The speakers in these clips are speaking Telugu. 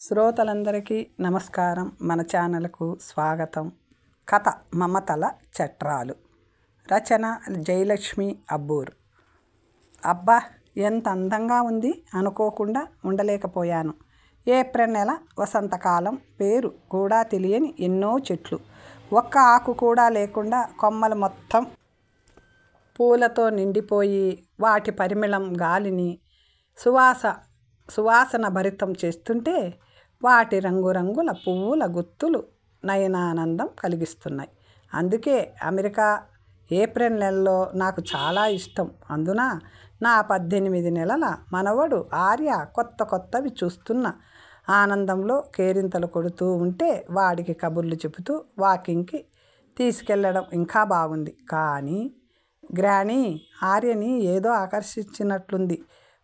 శ్రోతలందరికీ నమస్కారం. మన ఛానల్కు స్వాగతం. కథ మమతల చట్రాలు. రచన జయలక్ష్మి అబ్బూర్. అబ్బా, ఎంత అందంగా ఉంది అనుకోకుండా ఉండలేకపోయాను. ఏప్రిల్ నెల, వసంతకాలం, పేరు కూడా తెలియని ఎన్నో చెట్లు, ఒక్క ఆకు కూడా లేకుండా కొమ్మలు మొత్తం పూలతో నిండిపోయి వాటి పరిమళం గాలిని సువాసన భరితం చేస్తుంటే వాటి రంగురంగుల పువ్వుల గుత్తులు నయనానందం కలిగిస్తున్నాయి. అందుకే అమెరికా ఏప్రిల్ నెలలో నాకు చాలా ఇష్టం. అందున నా 18 నెలల మనవడు ఆర్య కొత్తవి చూస్తున్న ఆనందంలో కేరింతలు కొడుతూ ఉంటే వాడికి కబుర్లు చెబుతూ వాకింగ్కి తీసుకెళ్ళడం ఇంకా బాగుంది. కానీ గ్రానీ ఆర్యని ఏదో ఆకర్షించినట్లుంది.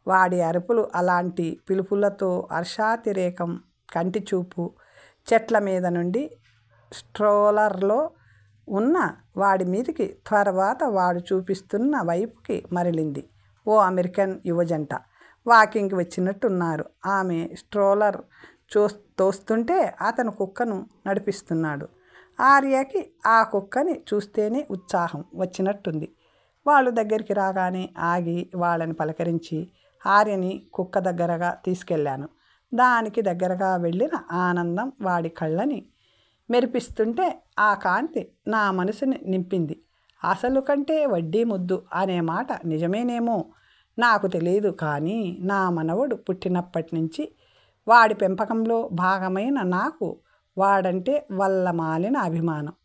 వాడి అరుపులు, అలాంటి పిలుపులతో హర్షాతిరేకం, కంటి చూపు చెట్ల మీద నుండి స్ట్రోలర్లో ఉన్న వాడి మీదికి, తర్వాత వాడు చూపిస్తున్న వైపుకి మరలింది. ఓ అమెరికన్ యువజంట వాకింగ్కి వచ్చినట్టున్నారు. ఆమె స్ట్రోలర్ తోస్తుంటే అతను కుక్కను నడిపిస్తున్నాడు. ఆర్యకి ఆ కుక్కని చూస్తేనే ఉత్సాహం వచ్చినట్టుంది. వాళ్ళు దగ్గరికి రాగానే ఆగి వాళ్ళని పలకరించి ఆర్యని కుక్క దగ్గరగా తీసుకెళ్ళాను. దానికి దగ్గరగా వెళ్ళిన ఆనందం వాడి కళ్ళని మెరిపిస్తుంటే ఆ కాంతి నా మనసుని నింపింది. అసలు కంటే వడ్డీ ముద్దు అనే మాట నిజమేనేమో నాకు తెలియదు. కానీ నా మనవడు పుట్టినప్పటి నుంచి వాడి పెంపకంలో భాగమైన నాకు వాడంటే వల్లమాలిన అభిమానం.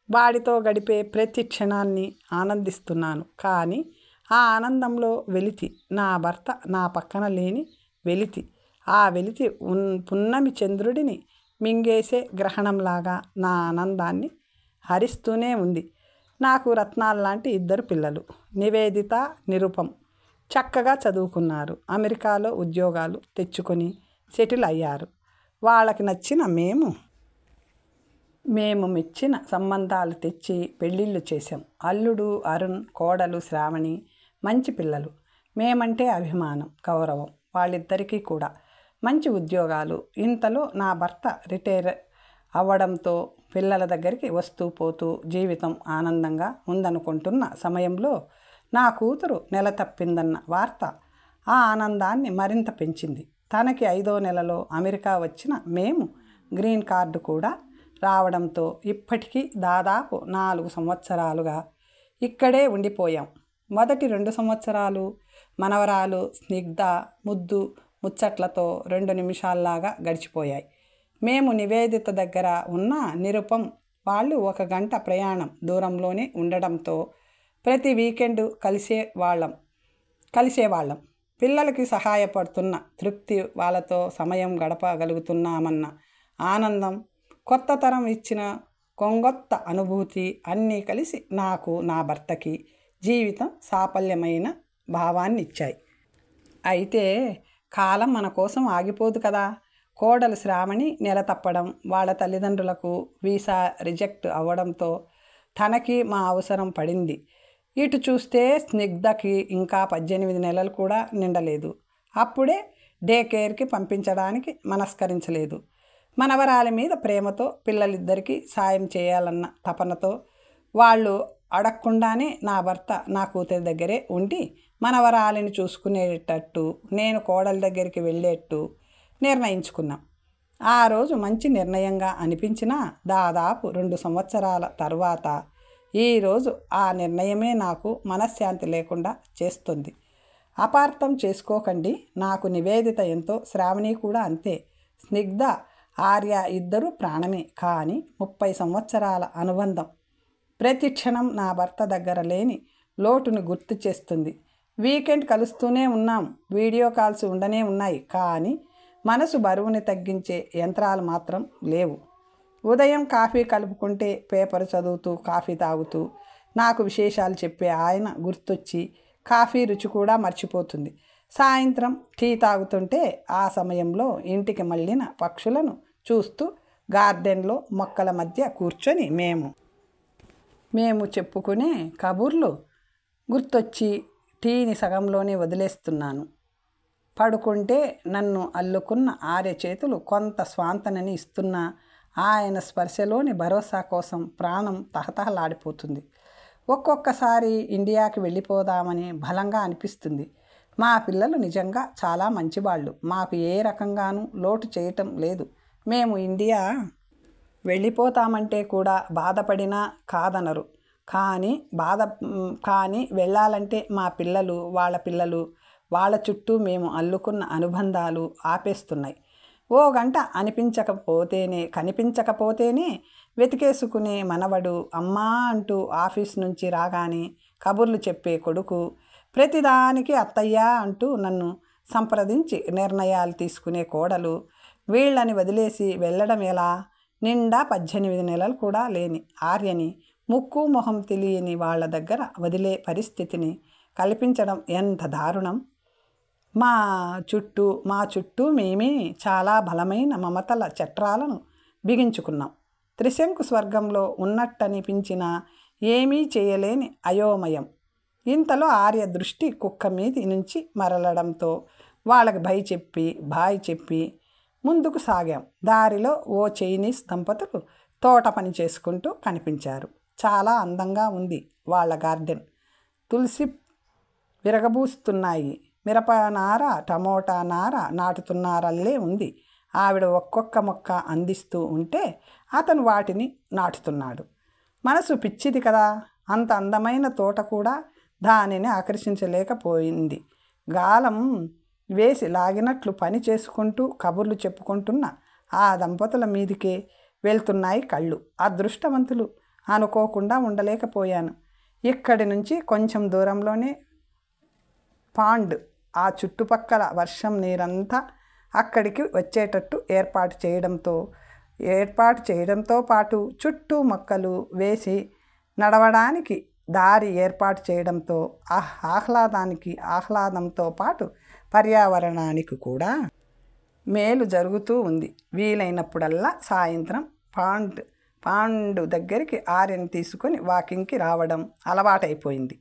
వాడితో గడిపే ప్రతి క్షణాన్ని ఆనందిస్తున్నాను. కానీ ఆ ఆనందంలో వెలితి నా భర్త నా పక్కన లేని వెలితి. ఆ వెలితి పున్నమి చంద్రుడిని మింగేసే గ్రహణంలాగా నా ఆనందాన్ని హరిస్తూనే ఉంది. నాకు రత్నాల్లాంటి 2 పిల్లలు, నివేదిత, నిరుపం. చక్కగా చదువుకున్నారు. అమెరికాలో ఉద్యోగాలు తెచ్చుకొని సెటిల్ అయ్యారు. వాళ్ళకి నచ్చిన మేము మెచ్చిన సంబంధాలు తెచ్చి పెళ్ళిళ్ళు చేశాం. అల్లుడు అరుణ్, కోడలు శ్రావణి మంచి పిల్లలు. మేమంటే అభిమానం, గౌరవం వాళ్ళిద్దరికీ కూడా. మంచి ఉద్యోగాలు. ఇంతలో నా భర్త రిటైర్ అవ్వడంతో పిల్లల దగ్గరికి వస్తూ పోతూ జీవితం ఆనందంగా ఉందనుకుంటున్న సమయంలో నా కూతురు నెల తప్పిందన్న వార్త ఆ ఆనందాన్ని మరింత పెంచింది. తనకి 5వ నెలలో అమెరికా వచ్చిన మేము గ్రీన్ కార్డు కూడా రావడంతో ఇప్పటికీ దాదాపు 4 సంవత్సరాలుగా ఇక్కడే ఉండిపోయాం. మొదటి 2 సంవత్సరాలు మనవరాలు స్నిగ్ధ ముద్దు ముచ్చట్లతో 2 నిమిషాల్లాగా గడిచిపోయాయి. మేము నివేదిత దగ్గర ఉన్న నిరుపం వాళ్ళు 1 గంట ప్రయాణం దూరంలోనే ఉండడంతో ప్రతి వీకెండ్ కలిసేవాళ్ళం. పిల్లలకి సహాయపడుతున్న తృప్తి, వాళ్ళతో సమయం గడపగలుగుతున్నామన్న ఆనందం, కొత్త తరం ఇచ్చిన కొంగొత్త అనుభూతి అన్నీ కలిసి నాకు నా భర్తకి జీవితం సాఫల్యమైన భావాన్ని ఇచ్చాయి. అయితే కాలం మన కోసం ఆగిపోదు కదా. కోడలు శ్రావణి నెల తప్పడం, వాళ్ళ తల్లిదండ్రులకు వీసా రిజెక్ట్ అవ్వడంతో తనకి మా అవసరం పడింది. ఇటు చూస్తే స్నిగ్ధకి ఇంకా 18 నెలలు కూడా నిండలేదు. అప్పుడే డే కేర్కి పంపించడానికి మనస్కరించలేదు. మనవరాలి మీద ప్రేమతో, పిల్లలిద్దరికీ సాయం చేయాలన్న తపనతో వాళ్ళు అడగకుండానే నా భర్త నా కూతురి దగ్గరే ఉండి మనవరాలిని చూసుకునేటట్టు, నేను కోడలి దగ్గరికి వెళ్ళేట్టు నిర్ణయించుకున్నాం. ఆ రోజు మంచి నిర్ణయంగా అనిపించినా దాదాపు 2 సంవత్సరాల తర్వాత ఈరోజు ఆ నిర్ణయమే నాకు మనశ్శాంతి లేకుండా చేస్తుంది. అపార్థం చేసుకోకండి. నాకు నివేదిత ఎంతో, శ్రావణి కూడా అంతే. స్నిగ్ధ, ఆర్య ఇద్దరు ప్రాణమే. కానీ 30 సంవత్సరాల అనుబంధం ప్రతి క్షణం నా భర్త దగ్గర లేని లోటును గుర్తు చేస్తుంది. వీకెండ్ కలుస్తూనే ఉన్నాం, వీడియో కాల్స్ ఉండనే ఉన్నాయి. కానీ మనసు బరువుని తగ్గించే యంత్రాలు మాత్రం లేవు. ఉదయం కాఫీ కలుపుకుంటే పేపర్ చదువుతూ కాఫీ తాగుతూ నాకు విశేషాలు చెప్పే ఆయన గుర్తొచ్చి కాఫీ రుచి కూడా మర్చిపోతుంది. సాయంత్రం టీ తాగుతుంటే ఆ సమయంలో ఇంటికి మళ్ళిన పక్షులను చూస్తూ గార్డెన్లో మొక్కల మధ్య కూర్చొని మేము చెప్పుకునే కబుర్లు గుర్తొచ్చి టీని సగంలోనే వదిలేస్తున్నాను. పడుకుంటే నన్ను అల్లుకున్న ఆర్య చేతులు కొంత స్వాంతనని ఇస్తున్నా ఆయన స్పర్శలోని భరోసా కోసం ప్రాణం తహతహలాడిపోతుంది. ఒక్కొక్కసారి ఇండియాకి వెళ్ళిపోదామని బలంగా అనిపిస్తుంది. మా పిల్లలు నిజంగా చాలా మంచివాళ్ళు. మాకు ఏ రకంగానూ లోటు చేయటం లేదు. మేము ఇండియా వెళ్ళిపోతామంటే కూడా బాధపడినా కాదనరు. కానీ వెళ్ళాలంటే మా పిల్లలు, వాళ్ళ పిల్లలు, వాళ్ళ చుట్టూ మేము అల్లుకున్న అనుబంధాలు ఆపేస్తున్నాయి. ఓ గంట కనిపించకపోతేనే వెతికేసుకునే మనవడు, అమ్మా అంటూ ఆఫీస్ నుంచి రాగానే కబుర్లు చెప్పే కొడుకు, ప్రతిదానికి అత్తయ్య అంటూ నన్ను సంప్రదించి నిర్ణయాలు తీసుకునే కోడలు, వీళ్ళని వదిలేసి వెళ్ళడం ఎలా? నిండా 18 నెలలు కూడా లేని ఆర్యని ముక్కు మొహం తెలియని వాళ్ళ దగ్గర వదిలే పరిస్థితిని కల్పించడం ఎంత దారుణం. మా చుట్టూ మేమే చాలా బలమైన మమతల చట్రాలను బిగించుకున్నాం. త్రిశంకు స్వర్గంలో ఉన్నట్టనిపించినా ఏమీ చేయలేని అయోమయం. ఇంతలో ఆర్య దృష్టి కుక్క మీది నుంచి మరలడంతో వాళ్ళకి బాయ్ చెప్పి ముందుకు సాగాం. దారిలో ఓ చైనీస్ దంపతులు తోట పని చేసుకుంటూ కనిపించారు. చాలా అందంగా ఉంది వాళ్ళ గార్డెన్. తులసి విరగబూస్తున్నాయి. మిరప నార, టమోటా నార నాటుతున్నారల్లే ఉంది. ఆవిడ ఒక్కొక్క మొక్క అందిస్తూ ఉంటే అతను వాటిని నాటుతున్నాడు. మనసు పిచ్చిది కదా, అంత అందమైన తోట కూడా దానిని ఆకర్షించలేకపోయింది. గాలం వేసి లాగినట్లు పని చేసుకుంటూ కబుర్లు చెప్పుకుంటున్న ఆ దంపతుల మీదికే వెళ్తున్నాయి కళ్ళు. అదృష్టవంతులు అనుకోకుండా ఉండలేకపోయాను. ఇక్కడి నుంచి కొంచెం దూరంలోనే పాండ్. ఆ చుట్టుపక్కల వర్షం నీరంతా అక్కడికి వచ్చేటట్టు ఏర్పాటు చేయడంతో పాటు చుట్టూ మొక్కలు వేసి నడవడానికి దారి ఏర్పాటు చేయడంతో ఆహ్లాదంతో పాటు పర్యావరణానికి కూడా మేలు జరుగుతూ ఉంది. వీలైనప్పుడల్లా సాయంత్రం పాండు దగ్గరికి ఆర్యని తీసుకొని వాకింగ్కి రావడం అలవాటైపోయింది.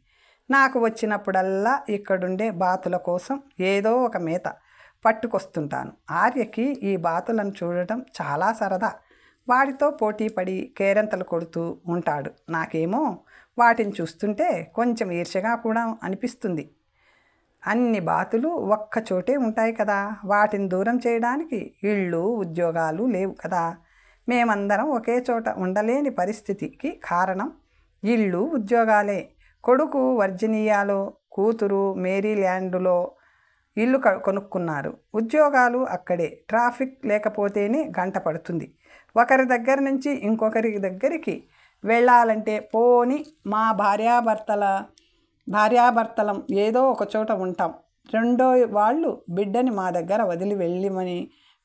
నాకు వచ్చినప్పుడల్లా ఇక్కడుండే బాతుల కోసం ఏదో ఒక మేత పట్టుకొస్తుంటాను. ఆర్యకి ఈ బాతులను చూడటం చాలా సరదా. వాటితో పోటీపడి కేరింతలు కొడుతూ ఉంటాడు. నాకేమో వాటిని చూస్తుంటే కొంచెం ఈర్ష్యగా కూడా అనిపిస్తుంది. అన్ని బాతులు ఒక్కచోటే ఉంటాయి కదా, వాటిని దూరం చేయడానికి ఇళ్ళు ఉద్యోగాలు లేవు కదా. మేమందరం ఒకే చోట ఉండలేని పరిస్థితికి కారణం ఇళ్ళు ఉద్యోగాలే. కొడుకు వర్జీనియాలో, కూతురు మేరీల్యాండ్లో ఇల్లు కొనుక్కున్నారు. ఉద్యోగాలు అక్కడే. ట్రాఫిక్ లేకపోతేనే గంట పడుతుంది. ఒకరి దగ్గర నుంచి ఇంకొకరి దగ్గరికి వెళ్ళాలంటే పోని మా భార్యాభర్తలం ఏదో ఒక చోట ఉంటాం. రెండో వాళ్ళు బిడ్డని మా దగ్గర వదిలి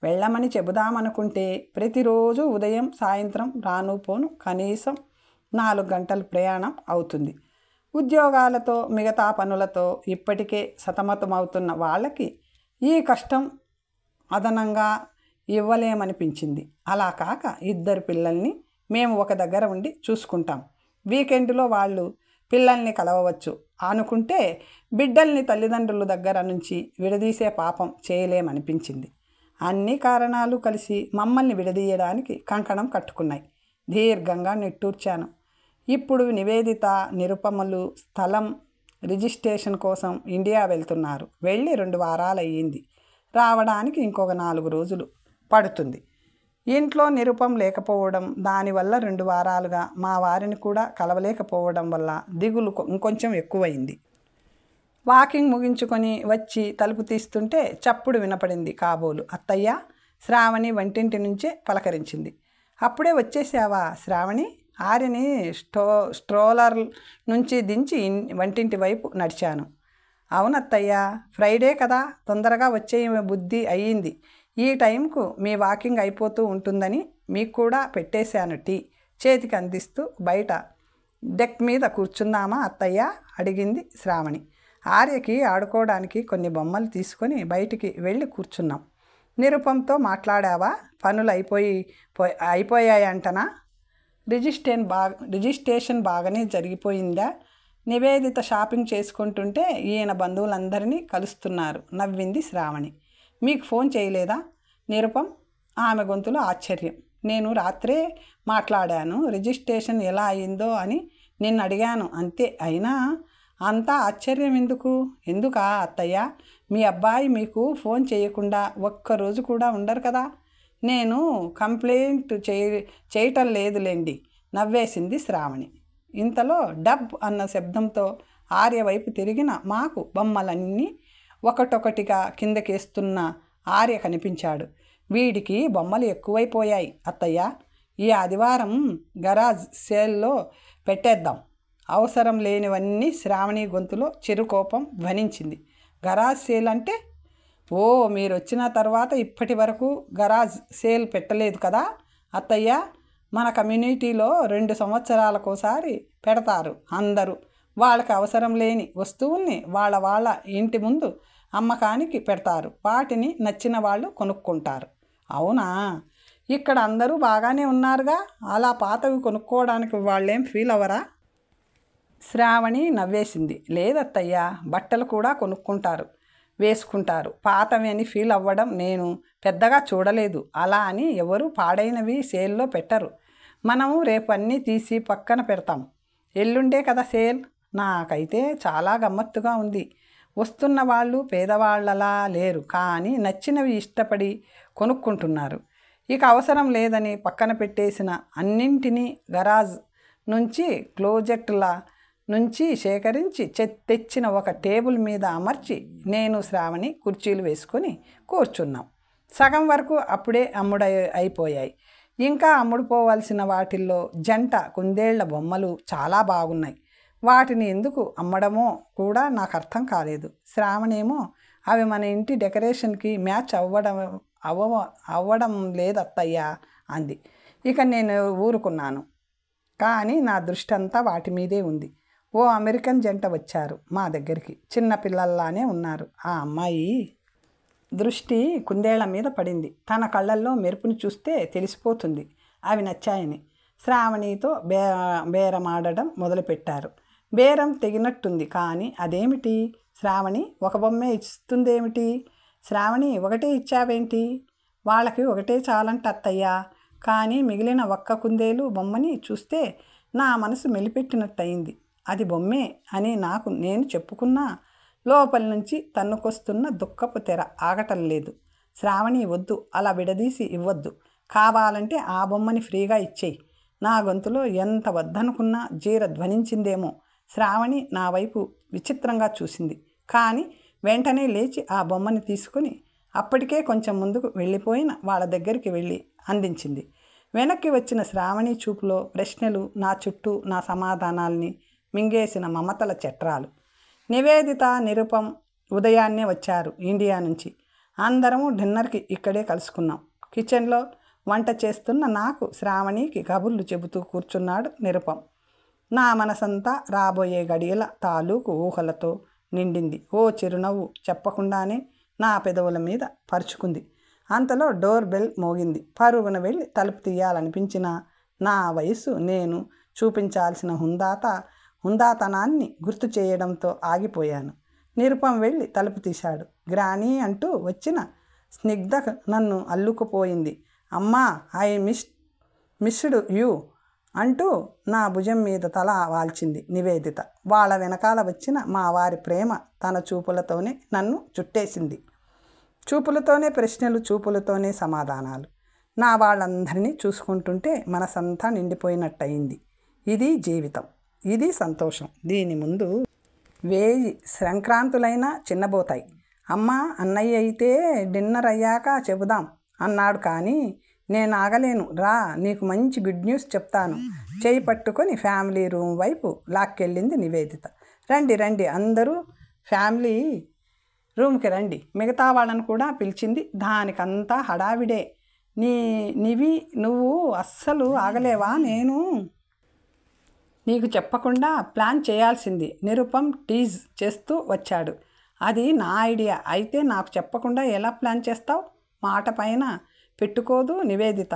వెళ్ళమని చెబుదామనుకుంటే ప్రతిరోజు ఉదయం సాయంత్రం రాను పోను కనీసం 4 గంటల ప్రయాణం అవుతుంది. ఉద్యోగాలతో మిగతా పనులతో ఇప్పటికే సతమతమవుతున్న వాళ్ళకి ఈ కష్టం అదనంగా ఇవ్వలేమనిపించింది. అలా కాక 2 పిల్లల్ని మేము ఒక దగ్గర ఉండి చూసుకుంటాం. వీకెండ్లో వాళ్ళు పిల్లల్ని కలవవచ్చు అనుకుంటే బిడ్డల్ని తల్లిదండ్రుల దగ్గర నుంచి విడదీసే పాపం చేయలేమనిపించింది. అన్ని కారణాలు కలిసి మమ్మల్ని విడదీయడానికి కంకణం కట్టుకున్నాయి. దీర్ఘంగా నిట్టూర్చాను. ఇప్పుడు నివేదిత, నిరుపమలు స్థలం రిజిస్ట్రేషన్ కోసం ఇండియా వెళ్తున్నారు. వెళ్ళి 2 వారాలయ్యింది. రావడానికి ఇంకొక 4 రోజులు పడుతుంది. ఇంట్లో నిరుపం లేకపోవడం, దానివల్ల 2 వారాలుగా మా వారిని కూడా కలవలేకపోవడం వల్ల దిగులు ఇంకొంచెం ఎక్కువైంది. వాకింగ్ ముగించుకొని వచ్చి తలుపు తీస్తుంటే చప్పుడు వినపడింది కాబోలు. అత్తయ్య, శ్రావణి వంటింటి నుంచే పలకరించింది. అప్పుడే వచ్చేసావా శ్రావణి? ఆర్యని స్ట్రోలర్ నుంచి దించి వంటింటి వైపు నడిచాను. అవునత్తయ్య, ఫ్రైడే కదా, తొందరగా వచ్చే బుద్ధి అయ్యింది. ఈ టైంకు మీ వాకింగ్ అయిపోతూ ఉంటుందని మీకు కూడా పెట్టేశాను టీ. చేతికి అందిస్తూ బయట డెక్ మీద కూర్చుందామా అత్తయ్య అడిగింది శ్రావణి. ఆర్యకి ఆడుకోవడానికి కొన్ని బొమ్మలు తీసుకొని బయటికి వెళ్ళి కూర్చున్నాం. నిరుపంతో పనులు అయిపోయాయంటనా? రిజిస్ట్రేషన్ బాగానే జరిగిపోయిందా? నివేదిత షాపింగ్ చేసుకుంటుంటే ఈయన బంధువులందరినీ కలుస్తున్నారు. నవ్వింది శ్రావణి. మీకు ఫోన్ చేయలేదా? నిరుపం. ఆమె గొంతులో ఆశ్చర్యం. నేను రాత్రే మాట్లాడాను. రిజిస్ట్రేషన్ ఎలా అయిందో అని నిన్ను అడిగాను అంతే. అయినా అంతా ఆశ్చర్యం ఎందుకా అత్తయ్య? మీ అబ్బాయి మీకు ఫోన్ చేయకుండా ఒక్కరోజు కూడా ఉండరు కదా. నేను కంప్లైంట్ చేయటం లేదులేండి, నవ్వేసింది శ్రావణి. ఇంతలో డబ్ అన్న శబ్దంతో ఆర్య వైపు తిరిగిన మాకు బొమ్మలన్నీ ఒకటొకటిగా కిందకేస్తున్న ఆర్య కనిపించాడు. వీడికి బొమ్మలు ఎక్కువైపోయాయి అత్తయ్య. ఈ ఆదివారం గరాజ్ సేల్లో పెట్టేద్దాం. అవసరం లేనివన్నీ శ్రావణి గొంతులో చిరుకోపం ధ్వనించింది. గరాజ్ సేల్ అంటే? ఓ, మీరు వచ్చిన తర్వాత ఇప్పటి వరకు గరాజ్ సేల్ పెట్టలేదు కదా అత్తయ్య. మన కమ్యూనిటీలో 2 సంవత్సరాలకోసారి పెడతారు. అందరూ వాళ్ళకి అవసరం లేని వస్తువుల్ని వాళ్ళ ఇంటి ముందు అమ్మకానికి పెడతారు. వాటిని నచ్చిన వాళ్ళు కొనుక్కుంటారు. అవునా? ఇక్కడ అందరూ బాగానే ఉన్నారుగా. అలా పాతవి కొనుక్కోవడానికి వాళ్ళేం ఫీల్ అవ్వరా? శ్రావణి నవ్వేసింది. లేదత్తయ్య, బట్టలు కూడా కొనుక్కుంటారు, వేసుకుంటారు. పాతవి అని ఫీల్ అవ్వడం నేను పెద్దగా చూడలేదు. అలా అని ఎవరు పాడైనవి సేల్లో పెట్టరు. మనము రేపు అన్నీ తీసి పక్కన పెడతాం. ఎల్లుండే కదా సేల్. నాకైతే చాలా గమ్మత్తుగా ఉంది. వస్తున్న వాళ్ళు పేదవాళ్ళలా లేరు, కానీ నచ్చినవి ఇష్టపడి కొనుక్కుంటున్నారు. ఇక అవసరం లేదని పక్కన పెట్టేసిన అన్నింటినీ గరాజ్ నుంచి క్లోజెట్ల నుంచి సేకరించి తెచ్చిన ఒక టేబుల్ మీద అమర్చి నేను శ్రావణి కుర్చీలు వేసుకొని కూర్చున్నాం. సగం వరకు అప్పుడే అయిపోయాయి. ఇంకా అమ్ముడుపోవాల్సిన వాటిల్లో జంట కుందేళ్ల బొమ్మలు చాలా బాగున్నాయి. వాటిని ఎందుకు అమ్మడమో కూడా నాకు అర్థం కాలేదు. శ్రావణేమో అవి మన ఇంటి డెకరేషన్కి మ్యాచ్ అవ్వడం లేదత్తయ్యా అంది. ఇక నేను ఊరుకున్నాను. కానీ నా దృష్టి అంతా వాటి మీదే ఉంది. ఓ అమెరికన్ జంట వచ్చారు మా దగ్గరికి. చిన్నపిల్లల్లానే ఉన్నారు. ఆ అమ్మాయి దృష్టి కుందేళ్ల మీద పడింది. తన కళ్ళల్లో మెరుపుని చూస్తే తెలిసిపోతుంది అవి నచ్చాయని. శ్రావణితో బేరమాడడం మొదలుపెట్టారు. బేరం తెగినట్టుంది. కానీ అదేమిటి? శ్రావణి ఒక బొమ్మే ఇస్తుందేమిటి? శ్రావణి ఒకటే ఇచ్చావేంటి? వాళ్ళకి ఒకటే చాలంట అత్తయ్యా. కానీ మిగిలిన ఒక్క కుందేలు బొమ్మని చూస్తే నా మనసు మెలిపెట్టినట్టయింది. అది బొమ్మే అని నేను చెప్పుకున్నా లోపలి నుంచి తన్నుకొస్తున్న దుఃఖపు తెర ఆగటం లేదు. శ్రావణి, వద్దు, అలా విడదీసి ఇవ్వద్దు. కావాలంటే ఆ బొమ్మని ఫ్రీగా ఇచ్చేయి. నా గొంతులో ఎంత వద్దనుకున్నా జీర ధ్వనించిందేమో. శ్రావణి నా వైపు విచిత్రంగా చూసింది. కానీ వెంటనే లేచి ఆ బొమ్మని తీసుకుని అప్పటికే కొంచెం ముందుకు వెళ్ళిపోయిన వాళ్ళ దగ్గరికి వెళ్ళి అందించింది. వెనక్కి వచ్చిన శ్రావణి చూపులో ప్రశ్నలు, నా చుట్టూ నా సమాధానాల్ని మింగేసిన మమతల చట్రాలు. నివేదిత, నిరుపం ఉదయాన్నే వచ్చారు ఇండియా నుంచి. అందరము డిన్నర్కి ఇక్కడే కలుసుకున్నాం. కిచెన్లో వంట చేస్తున్న నాకు శ్రావణికి కబుర్లు చెబుతూ కూర్చున్నాడు నిరుపం. నా మనసంతా రాబోయే గడియల తాలూకు ఊహలతో నిండింది. ఓ చిరునవ్వు చెప్పకుండానే నా పెదవుల మీద పరుచుకుంది. అంతలో డోర్ బెల్ మోగింది. పరుగున వెళ్ళి తలుపు తీయాలనిపించిన నా వయసు నేను చూపించాల్సిన హుందాతనాన్ని గుర్తు చేయడంతో ఆగిపోయాను. నిరుపం వెళ్ళి తలుపు తీశాడు. గ్రానీ అంటూ వచ్చిన స్నిగ్ధ నన్ను అల్లుకుపోయింది. అమ్మా, ఐ మిస్డ్ యూ అంటూ నా భుజం మీద తల వాల్చింది నివేదిత. వాళ్ళ వెనకాల వచ్చిన మా వారి ప్రేమ తన చూపులతోనే నన్ను చుట్టేసింది. చూపులతోనే ప్రశ్నలు, చూపులతోనే సమాధానాలు. నా వాళ్ళందరినీ చూసుకుంటుంటే మనసంతా నిండిపోయినట్టయింది. ఇది జీవితం, ఇది సంతోషం. దీని ముందు 1000 సంక్రాంతులైనా చిన్నబోతాయి. అమ్మా, అన్నయ్య అయితే డిన్నర్ అయ్యాక చెబుదాం అన్నాడు. కానీ నేను ఆగలేను. రా, నీకు మంచి గుడ్ న్యూస్ చెప్తాను. చేయి పట్టుకొని ఫ్యామిలీ రూమ్ వైపు లాక్కెళ్ళింది నివేదిత. రండి రండి, అందరూ ఫ్యామిలీ రూమ్కి రండి. మిగతా వాళ్ళని కూడా పిలిచింది. దానికంతా హడావిడే. నువ్వు అస్సలు ఆగలేవా? నేను నీకు చెప్పకుండా ప్లాన్ చేయాల్సింది. నిరుపం టీజ్ చేస్తూ వచ్చాడు. అది నా ఐడియా అయితే నాకు చెప్పకుండా ఎలా ప్లాన్ చేస్తావు? మాట పైన పెట్టుకోదు నివేదిత.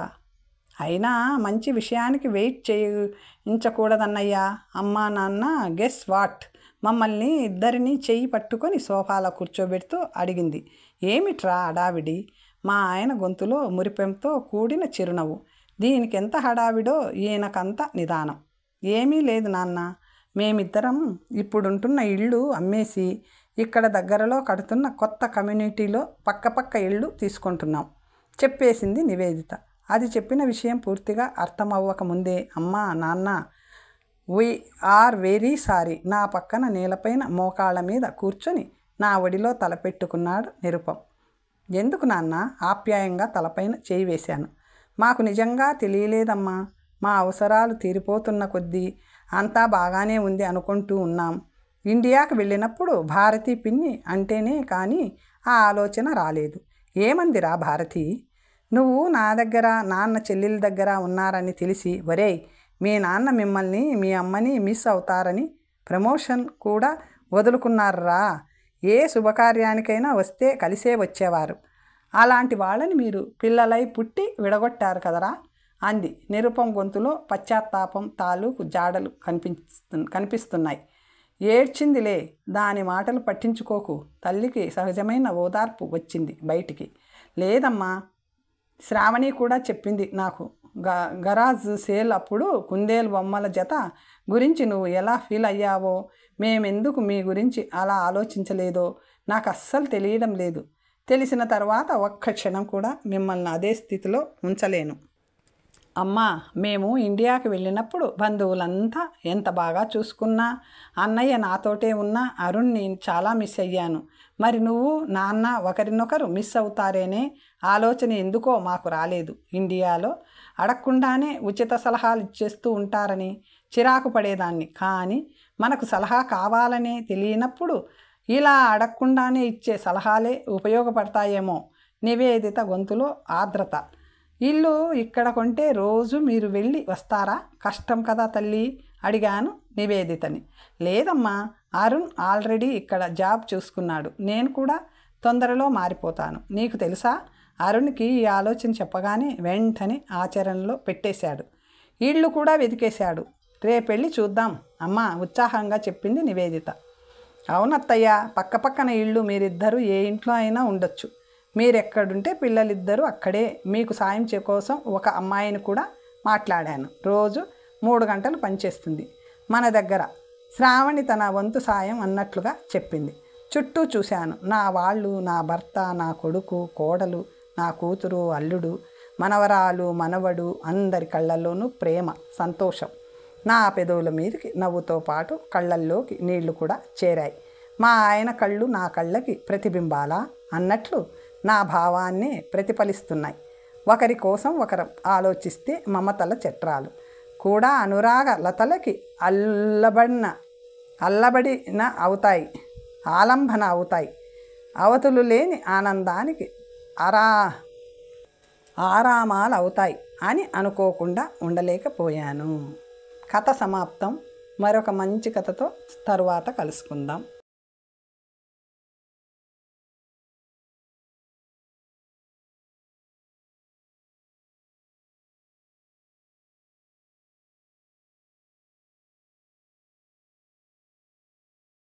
అయినా మంచి విషయానికి వెయిట్ చేయించకూడదన్నయ్యా. అమ్మా నాన్న గెస్ వాట్ మమ్మల్ని ఇద్దరిని చెయ్యి పట్టుకొని సోఫాలో కూర్చోబెడుతూ అడిగింది. ఏమిట్రా హడావిడి? మా ఆయన గొంతులో మురిపెంతో కూడిన చిరునవ్వు. దీనికెంత హడావిడో ఈయనకంత నిదానం. ఏమీ లేదు నాన్న, మేమిద్దరం ఇప్పుడుంటున్న ఇళ్ళు అమ్మేసి ఇక్కడ దగ్గరలో కడుతున్న కొత్త కమ్యూనిటీలో పక్కపక్క ఇళ్ళు తీసుకుంటున్నాం చెప్పేసింది నివేదిత. అది చెప్పిన విషయం పూర్తిగా అర్థమవ్వకముందే అమ్మా నాన్న వీ ఆర్ వెరీ సారీ నా పక్కన నేలపైన మోకాళ్ళ మీద కూర్చొని నా ఒడిలో తలపెట్టుకున్నాడు నిరుపం. ఎందుకు నాన్న? ఆప్యాయంగా తలపైన చేయి వేశాను. మాకు నిజంగా తెలియలేదమ్మా. మా అవసరాలు తీరిపోతున్న కొద్దీ అంతా బాగానే ఉంది అనుకుంటూ ఉన్నాం. ఇండియాకు వెళ్ళినప్పుడు భారతి పిన్ని అంటేనే కానీ ఆ ఆలోచన రాలేదు. ఏమందిరా భారతి? నువ్వు నా దగ్గర నాన్న చెల్లెల దగ్గర ఉన్నారని తెలిసి ఒరేయ్ మీ నాన్న మిమ్మల్ని మీ అమ్మని మిస్ అవుతారని ప్రమోషన్ కూడా వదులుకున్నారా? ఏ శుభకార్యానికైనా వస్తే కలిసే వచ్చేవారు. అలాంటి వాళ్ళని మీరు పిల్లలై పుట్టి విడగొట్టారు కదరా అంది. నిరుపం గొంతులో పశ్చాత్తాపం తాలూకు జాడలు కనిపిస్తున్నాయి. ఏడ్చిందిలే, దాని మాటలు పట్టించుకోకు. తల్లికి సహజమైన ఓదార్పు వచ్చింది బయటికి. లేదమ్మా, శ్రావణి కూడా చెప్పింది నాకు. గరాజ్ సేల్ అప్పుడు కుందేలు బొమ్మల జత గురించి నువ్వు ఎలా ఫీల్ అయ్యావో, మేమెందుకు మీ గురించి అలా ఆలోచించలేదో నాకు అస్సలు తెలియడం లేదు. తెలిసిన తర్వాత ఒక్క క్షణం కూడా మిమ్మల్ని అదే స్థితిలో ఉంచలేను. అమ్మా, మేము ఇండియాకి వెళ్ళినప్పుడు బంధువులంతా ఎంత బాగా చూసుకున్నా, అన్నయ్య నాతోటే ఉన్న అరుణ్ని చాలా మిస్ అయ్యాను. మరి నువ్వు నాన్న ఒకరినొకరు మిస్ అవుతారేనే ఆలోచన ఎందుకో మాకు రాలేదు. ఇండియాలో అడగకుండానే ఉచిత సలహాలు ఇచ్చేస్తూ ఉంటారని చిరాకు పడేదాన్ని. కానీ మనకు సలహా కావాలనే తెలియనప్పుడు ఇలా అడగకుండానే ఇచ్చే సలహాలే ఉపయోగపడతాయేమో. నివేదిత గొంతులో ఆర్ద్రత. ఇల్లు ఇక్కడ కొంటే రోజు మీరు వెళ్ళి వస్తారా? కష్టం కదా తల్లి అడిగాను నివేదితని. లేదమ్మా, అరుణ్ ఆల్రెడీ ఇక్కడ జాబ్ చూసుకున్నాడు. నేను కూడా తొందరలో మారిపోతాను. నీకు తెలుసా, అరుణ్కి ఈ ఆలోచన చెప్పగానే వెంటనే ఆచరణలో పెట్టేశాడు. ఇళ్ళు కూడా వెతికేశాడు. రేపెళ్ళి చూద్దాం అమ్మా ఉత్సాహంగా చెప్పింది నివేదిత. అవునత్తయ్య, పక్కపక్కన ఇళ్ళు మీరిద్దరూ ఏ ఇంట్లో అయినా ఉండొచ్చు. మీరెక్కడుంటే పిల్లలిద్దరూ అక్కడే. మీకు సాయం కోసం ఒక అమ్మాయిని కూడా మాట్లాడాను. రోజు 3 గంటలు పనిచేస్తుంది మన దగ్గర. శ్రావణి తన వంతు సాయం అన్నట్లుగా చెప్పింది. చుట్టూ చూశాను. నా వాళ్ళు, నా భర్త, నా కొడుకు, కోడలు, నా కూతురు, అల్లుడు, మనవరాలు, మనవడు, అందరి కళ్ళల్లోనూ ప్రేమ, సంతోషం. నా పెదవుల మీదకి నవ్వుతో పాటు కళ్ళల్లోకి నీళ్లు కూడా చేరాయి. మా ఆయన కళ్ళు నా కళ్ళకి ప్రతిబింబాలా అన్నట్లు నా భావాన్ని ప్రతిఫలిస్తున్నాయి. ఒకరి కోసం ఒకరు ఆలోచిస్తే మమతల చట్రాలు కూడా అనురాగ లతలకి అల్లబడిన అవుతాయి, ఆలంబన అవుతాయి. అవతులు లేని ఆనందానికి ఆరామాలు అవుతాయి అని అనుకోకుండా ఉండలేకపోయాను. కథ సమాప్తం. మరొక మంచి కథతో తరువాత కలుసుకుందాం.